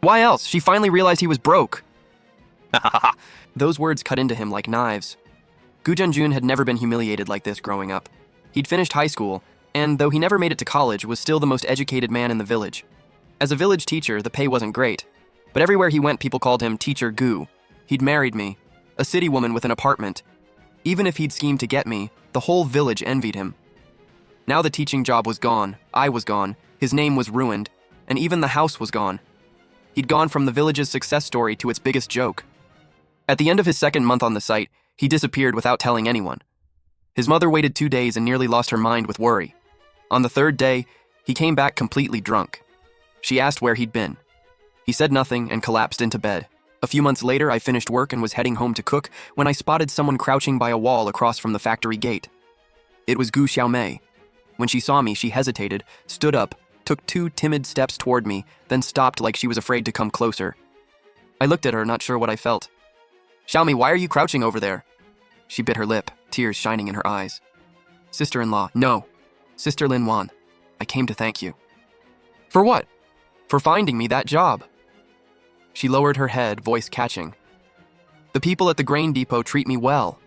Speaker 1: "Why else? She finally realized he was broke." Those words cut into him like knives. Gu Jianjun had never been humiliated like this growing up. He'd finished high school, and though he never made it to college, was still the most educated man in the village. As a village teacher, the pay wasn't great, but everywhere he went, people called him Teacher Gu. He'd married me, a city woman with an apartment. Even if he'd schemed to get me, the whole village envied him. Now the teaching job was gone, I was gone, his name was ruined, and even the house was gone. He'd gone from the village's success story to its biggest joke. At the end of his second month on the site, he disappeared without telling anyone. His mother waited 2 days and nearly lost her mind with worry. On the third day, he came back completely drunk. She asked where he'd been. He said nothing and collapsed into bed. A few months later, I finished work and was heading home to cook when I spotted someone crouching by a wall across from the factory gate. It was Gu Xiaomei. When she saw me, she hesitated, stood up, took 2 timid steps toward me, then stopped like she was afraid to come closer. I looked at her, not sure what I felt. "Xiaomei, why are you crouching over there?" She bit her lip, tears shining in her eyes. "Sister-in-law, no. Sister Lin Wan, I came to thank you." "For what?" "For finding me that job." She lowered her head, voice catching. "The people at the grain depot treat me well.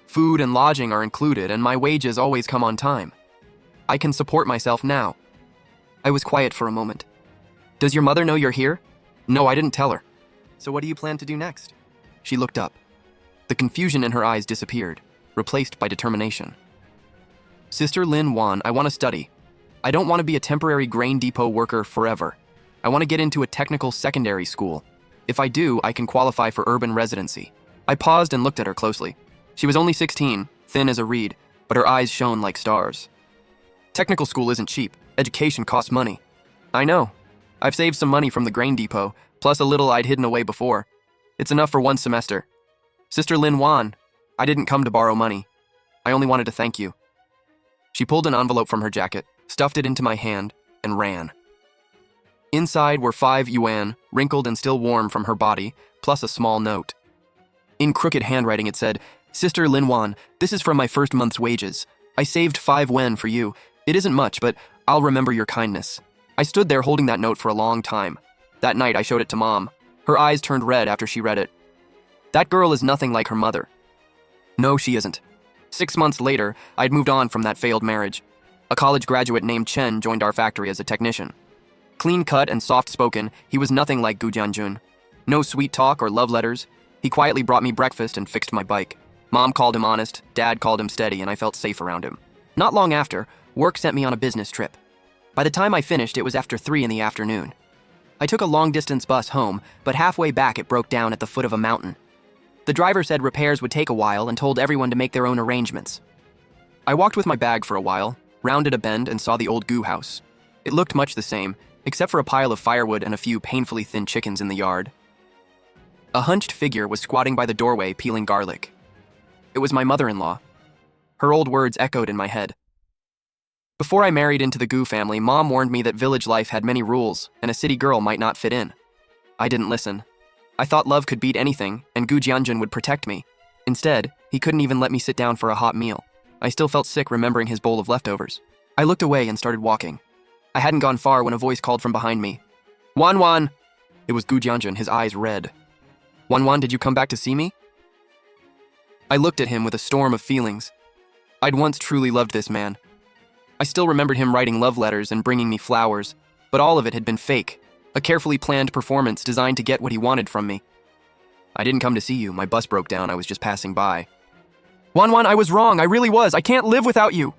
Speaker 1: Food and lodging are included, and my wages always come on time. I can support myself now." I was quiet for a moment. "Does your mother know you're here?" "No, I didn't tell her." "So what do you plan to do next?" She looked up. The confusion in her eyes disappeared, replaced by determination. "Sister Lin Wan, I want to study. I don't want to be a temporary grain depot worker forever. I want to get into a technical secondary school. If I do, I can qualify for urban residency." I paused and looked at her closely. She was only 16, thin as a reed, but her eyes shone like stars. "Technical school isn't cheap. Education costs money." "I know. I've saved some money from the grain depot, plus a little I'd hidden away before. It's enough for 1 semester. Sister Lin Wan, I didn't come to borrow money. I only wanted to thank you." She pulled an envelope from her jacket, stuffed it into my hand, and ran. Inside were 5 yuan, wrinkled and still warm from her body, plus a small note. In crooked handwriting it said, "Sister Lin Wan, this is from my first month's wages. I saved 5 yuan for you. It isn't much, but I'll remember your kindness." I stood there holding that note for a long time. That night I showed it to Mom. Her eyes turned red after she read it. "That girl is nothing like her mother." "No, she isn't." 6 months later, I'd moved on from that failed marriage. A college graduate named Chen joined our factory as a technician. Clean-cut and soft-spoken, he was nothing like Gu Jianjun. No sweet talk or love letters. He quietly brought me breakfast and fixed my bike. Mom called him honest, Dad called him steady, and I felt safe around him. Not long after, work sent me on a business trip. By the time I finished, it was after 3 in the afternoon. I took a long-distance bus home, but halfway back it broke down at the foot of a mountain. The driver said repairs would take a while and told everyone to make their own arrangements. I walked with my bag for a while, rounded a bend, and saw the old Gu house. It looked much the same, except for a pile of firewood and a few painfully thin chickens in the yard. A hunched figure was squatting by the doorway peeling garlic. It was my mother-in-law. Her old words echoed in my head. Before I married into the Gu family, Mom warned me that village life had many rules and a city girl might not fit in. I didn't listen. I thought love could beat anything and Gu Jianjun would protect me. Instead, he couldn't even let me sit down for a hot meal. I still felt sick remembering his bowl of leftovers. I looked away and started walking. I hadn't gone far when a voice called from behind me. "Wan Wan!" It was Gu Jianjun, his eyes red. "Wan Wan, did you come back to see me?" I looked at him with a storm of feelings. I'd once truly loved this man. I still remembered him writing love letters and bringing me flowers, but all of it had been fake, a carefully planned performance designed to get what he wanted from me. "I didn't come to see you. My bus broke down. I was just passing by." "Wan Wan, I was wrong. I really was. I can't live without you."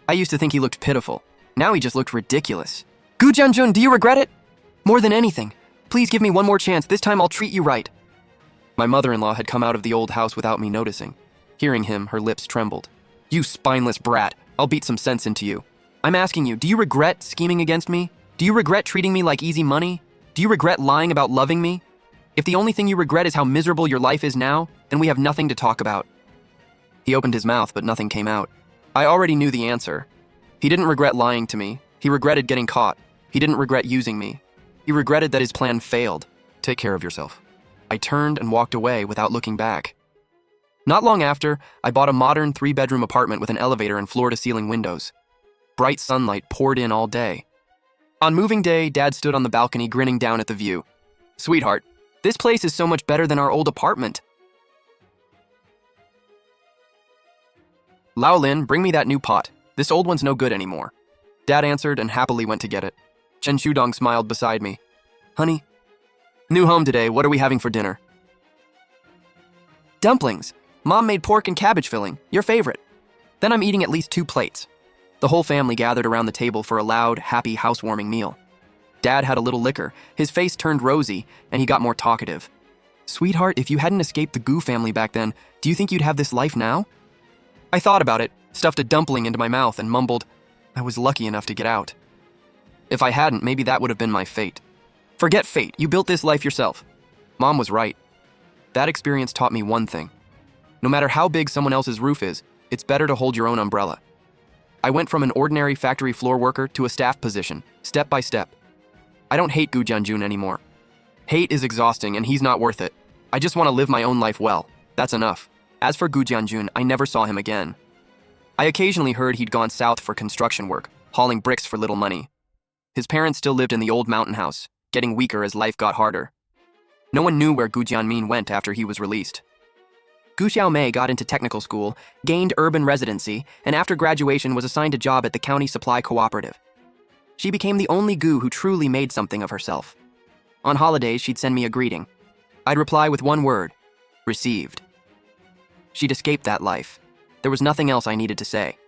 Speaker 1: I used to think he looked pitiful. Now he just looked ridiculous. "Gu Jianjun, do you regret it?" "More than anything. Please give me one more chance. This time I'll treat you right." My mother-in-law had come out of the old house without me noticing. Hearing him, her lips trembled. "You spineless brat. I'll beat some sense into you. I'm asking you, do you regret scheming against me? Do you regret treating me like easy money? Do you regret lying about loving me? If the only thing you regret is how miserable your life is now, then we have nothing to talk about." He opened his mouth, but nothing came out. I already knew the answer. He didn't regret lying to me. He regretted getting caught. He didn't regret using me. He regretted that his plan failed. "Take care of yourself." I turned and walked away without looking back. Not long after, I bought a modern 3-bedroom apartment with an elevator and floor-to-ceiling windows. Bright sunlight poured in all day. On moving day, Dad stood on the balcony grinning down at the view. "Sweetheart, this place is so much better than our old apartment." "Lao Lin, bring me that new pot. This old one's no good anymore." Dad answered and happily went to get it. Chen Shudong smiled beside me. "Honey, new home today. What are we having for dinner?" "Dumplings. Mom made pork and cabbage filling, your favorite." Then I'm eating at least 2 plates. The whole family gathered around the table for a loud, happy, housewarming meal. Dad had a little liquor, his face turned rosy, and he got more talkative. "Sweetheart, if you hadn't escaped the Gu family back then, do you think you'd have this life now?" I thought about it, stuffed a dumpling into my mouth, and mumbled, "I was lucky enough to get out." If I hadn't, maybe that would have been my fate. Forget fate, you built this life yourself. Mom was right. That experience taught me one thing. No matter how big someone else's roof is, it's better to hold your own umbrella. I went from an ordinary factory floor worker to a staff position, step by step. I don't hate Gu Jianjun anymore. Hate is exhausting and he's not worth it. I just want to live my own life well. That's enough. As for Gu Jianjun, I never saw him again. I occasionally heard he'd gone south for construction work, hauling bricks for little money. His parents still lived in the old mountain house, getting weaker as life got harder. No one knew where Gu Jianmin went after he was released. Gu Xiaomei got into technical school, gained urban residency, and after graduation was assigned a job at the county supply cooperative. She became the only Gu who truly made something of herself. On holidays, she'd send me a greeting. I'd reply with one word, received. She'd escaped that life. There was nothing else I needed to say.